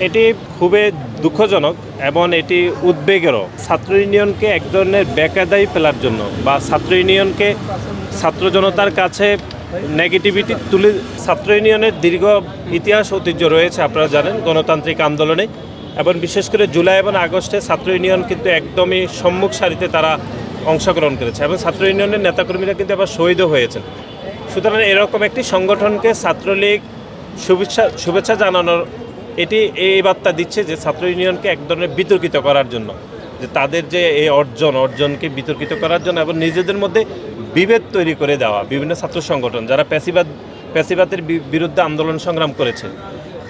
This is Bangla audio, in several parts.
এটি খুবই দুঃখজনক এবং এটি উদ্বেগেরও। ছাত্র ইউনিয়নকে এক ধরনের বেকায়দায় ফেলার জন্য বা ছাত্র ইউনিয়নকে ছাত্র জনতার কাছে নেগেটিভিটি তুলে, ছাত্র ইউনিয়নের দীর্ঘ ইতিহাস ঐতিহ্য রয়েছে আপনারা জানেন গণতান্ত্রিক আন্দোলনে, এবং বিশেষ করে জুলাই এবং আগস্টে ছাত্র ইউনিয়ন কিন্তু একদমই সম্মুখ সারিতে তারা অংশগ্রহণ করেছে এবং ছাত্র ইউনিয়নের নেতাকর্মীরা কিন্তু আবার শহীদও হয়েছেন। সুতরাং এরকম একটি সংগঠনকে ছাত্রলীগ শুভেচ্ছা জানানোর এটি এই বার্তা দিচ্ছে যে ছাত্র ইউনিয়নকে এক ধরনের বিতর্কিত করার জন্য, যে তাদের যে এই অর্জনকে বিতর্কিত করার জন্য এবং নিজেদের মধ্যে বিভেদ তৈরি করে দেওয়া বিভিন্ন ছাত্র সংগঠন যারা প্যাসিবাদের বিরুদ্ধে আন্দোলন সংগ্রাম করেছে।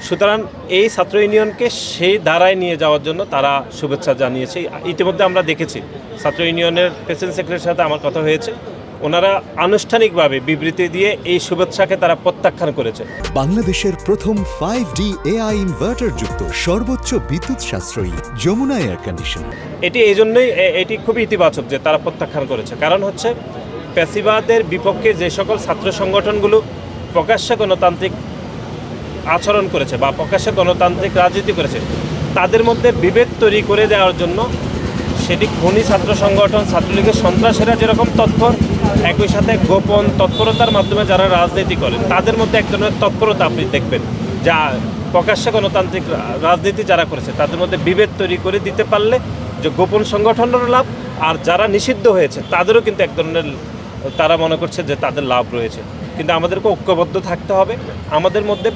সুতরাং এই ছাত্র ইউনিয়নকে সেই ধারায় নিয়ে যাওয়ার জন্য তারা শুভেচ্ছা জানিয়েছে। ইতিমধ্যে আমরা দেখেছি ছাত্র ইউনিয়নের প্রেসিডেন্ট সেক্রেটারির সাথে আমার কথা হয়েছে, ওনারা আনুষ্ঠানিকভাবে বিবৃতি দিয়ে এই শুভেচ্ছাকে তারা প্রত্যাখ্যান করেছে। বাংলাদেশের প্রথম 5D AI ইনভার্টার যুক্ত সর্বোচ্চ বিদ্যুৎ সাশ্রয়ী যমুনা এয়ার কন্ডিশনার। এটি এই জন্যই এটি খুবই ইতিবাচক যে তারা প্রত্যাখ্যান করেছে, কারণ হচ্ছে প্যাসিবাদের বিপক্ষে যে সকল ছাত্র সংগঠনগুলো প্রকাশ্যে গণতান্ত্রিক আচরণ করেছে বা প্রকাশ্যে গণতান্ত্রিক রাজনীতি করেছে, তাদের মধ্যে বিভেদ তৈরি করে দেওয়ার জন্য সেটি খনি ছাত্র সংগঠন, ছাত্রলীগের সন্ত্রাসীরা যেরকম তৎপর, একই সাথে গোপন তৎপরতার মাধ্যমে যারা রাজনীতি করেন তাদের মধ্যে এক ধরনের তৎপরতা আপনি দেখবেন, যা প্রকাশ্যে গণতান্ত্রিক রাজনীতি যারা করেছে তাদের মধ্যে বিভেদ তৈরি করে দিতে পারলে যে গোপন সংগঠনেরও লাভ, আর যারা নিষিদ্ধ হয়েছে তাদেরও কিন্তু এক ধরনের তারা মনে করছে যে তাদের লাভ রয়েছে। কিন্তু আমাদেরকে ঐক্যবদ্ধ থাকতে হবে, আমাদের মধ্যে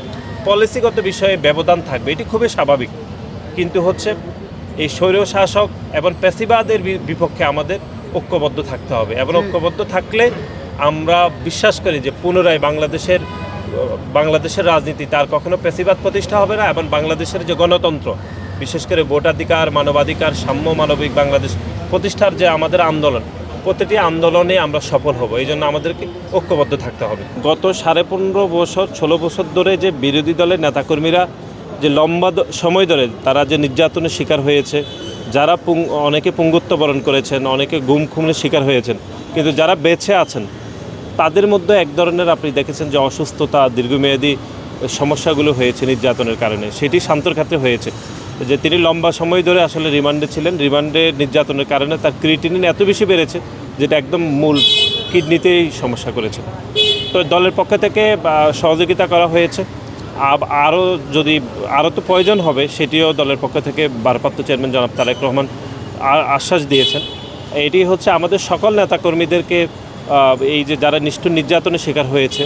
পলিসিগত বিষয়ে ব্যবধান থাকবে, এটি খুবই স্বাভাবিক, কিন্তু হচ্ছে এই স্বৈরশাসক এবং প্যাসিবাদের বিপক্ষে আমাদের ঐক্যবদ্ধ থাকতে হবে এবং ঐক্যবদ্ধ থাকলে আমরা বিশ্বাস করি যে পুনরায় বাংলাদেশের রাজনীতি তার কখনো প্যাসিবাদ প্রতিষ্ঠা হবে না এবং বাংলাদেশের যে গণতন্ত্র, বিশেষ করে ভোটাধিকার, মানবাধিকার, সাম্য মানবিক বাংলাদেশ প্রতিষ্ঠার যে আমাদের আন্দোলন, প্রতিটি আন্দোলনে আমরা সফল হব। এই জন্য আমাদেরকে ঐক্যবদ্ধ থাকতে হবে। গত 15.5 বছর ধরে যে বিরোধী দলের নেতাকর্মীরা যে লম্বা সময় ধরে তারা যে নির্যাতনের শিকার হয়েছে, যারা অনেকে পঙ্গুত্ব বরণ করেছেন, অনেকে গুম খুনের শিকার হয়েছেন, কিন্তু যারা বেঁচে আছেন তাদের মধ্যে এক ধরনের আপনি দেখেছেন যে অসুস্থতা, দীর্ঘমেয়াদী সমস্যাগুলো হয়েছে নির্যাতনের কারণে, সেটি শান্তর ক্ষেত্রে হয়েছে যে তিনি লম্বা সময় ধরে আসলে রিমান্ডে ছিলেন। রিমান্ডে নির্যাতনের কারণে তার ক্রিয়েটিনিন এত বেশি বেড়েছে যেটা একদম মূল কিডনিতেই সমস্যা করেছে। তো দলের পক্ষ থেকে সহযোগিতা করা হয়েছে, আরও তো প্রয়োজন হবে, সেটিও দলের পক্ষ থেকে ভারপ্রাপ্ত চেয়ারম্যান জনাব তারেক রহমান আশ্বাস দিয়েছেন। এটি হচ্ছে আমাদের সকল নেতাকর্মীদেরকে এই যে যারা নিষ্ঠুর নির্যাতনের শিকার হয়েছে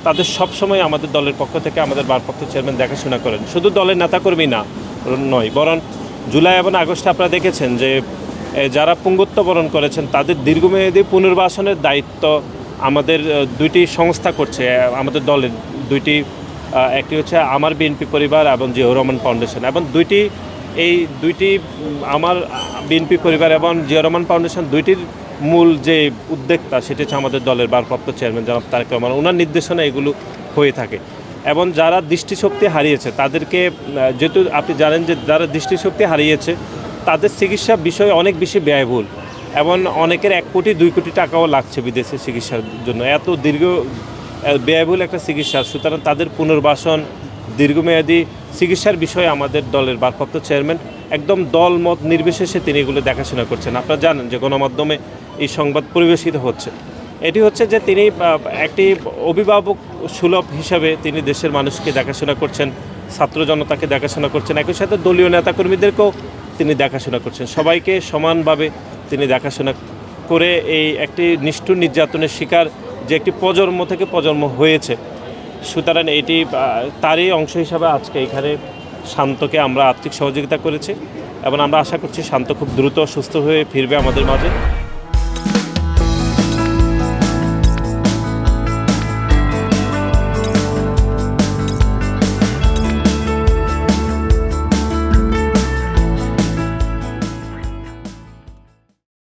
তাদের সবসময় আমাদের দলের পক্ষ থেকে আমাদের ভারপ্রাপ্ত চেয়ারম্যান দেখাশোনা করেন। শুধু দলের নেতাকর্মী নয়, বরং জুলাই এবং আগস্টে আপনারা দেখেছেন যে যারা পঙ্গুত্ব বরণ করেছেন তাদের দীর্ঘমেয়াদী পুনর্বাসনের দায়িত্ব আমাদের দুইটি সংস্থা করছে, আমাদের দলের দুইটি, একটি হচ্ছে আমার বিএনপি পরিবার এবং জিয়াউর রহমান ফাউন্ডেশন, এবং এই দুইটি আমার বিএনপি পরিবার এবং জিয়াউর রহমান ফাউন্ডেশন দুইটির মূল যে উদ্যোক্তা সেটি হচ্ছে আমাদের দলের ভারপ্রাপ্ত চেয়ারম্যান জনাব তারেক রহমান, ওনার নির্দেশনা এগুলো হয়ে থাকে। এবং যারা দৃষ্টিশক্তি হারিয়েছে তাদেরকে, যেহেতু আপনি জানেন যে যারা দৃষ্টিশক্তি হারিয়েছে তাদের চিকিৎসা বিষয়ে অনেক বেশি ব্যয়বহুল এবং অনেকের 1 কোটি 2 কোটি টাকাও লাগছে বিদেশে চিকিৎসার জন্য, এত দীর্ঘ ব্যয়বহুল একটা চিকিৎসা। সুতরাং তাদের পুনর্বাসন, দীর্ঘমেয়াদী চিকিৎসার বিষয়ে আমাদের দলের ভারপ্রাপ্ত চেয়ারম্যান একদম দল মত নির্বিশেষে তিনি এগুলো দেখাশোনা করছেন। আপনারা জানেন যে গণমাধ্যমে এই সংবাদ পরিবেশিত হচ্ছে, এটি হচ্ছে যে তিনি একটি অভিভাবক সুলভ হিসাবে তিনি দেশের মানুষকে দেখাশোনা করছেন, ছাত্র জনতাকে দেখাশোনা করছেন, একই সাথে দলীয় নেতাকর্মীদেরকেও তিনি দেখাশোনা করছেন, সবাইকে সমানভাবে তিনি দেখাশোনা করে এই একটি নিষ্ঠুর নির্যাতনের শিকার যে একটি প্রজন্ম থেকে প্রজন্ম হয়েছে। সুতরাং এটি তারই অংশ হিসাবে আজকে এখানে শান্তকে আমরা আর্থিক সহযোগিতা করেছি এবং আমরা আশা করছি শান্ত খুব দ্রুত সুস্থ হয়ে ফিরবে আমাদের মাঝে।